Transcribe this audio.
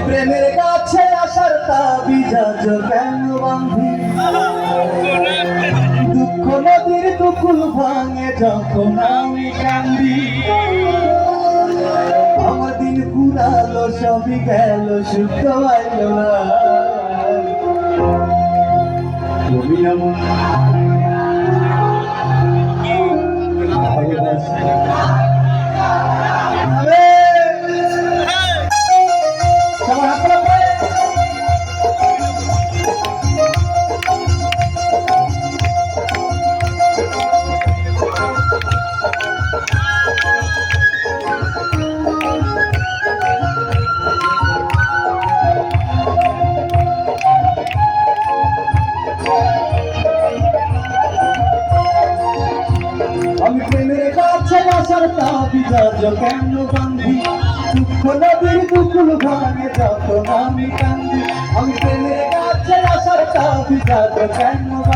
প্রেমের কাছে আসার তাবিজ কেন বাঁধি দুঃখ নদীর দুকুল ভাঙে যখন আমি কান্দি আমার দিন পুরালো সবই গেল সুখ পাইল না তুমি আমার আমি প্রেমের কাছে আসার তাবিজ কেন বাঁধি দুঃখ নদীর দুকুল ভাঙে যখন আমি কান্দি আমি প্রেমের কাছে আসার তাবিজ কেন বাঁধি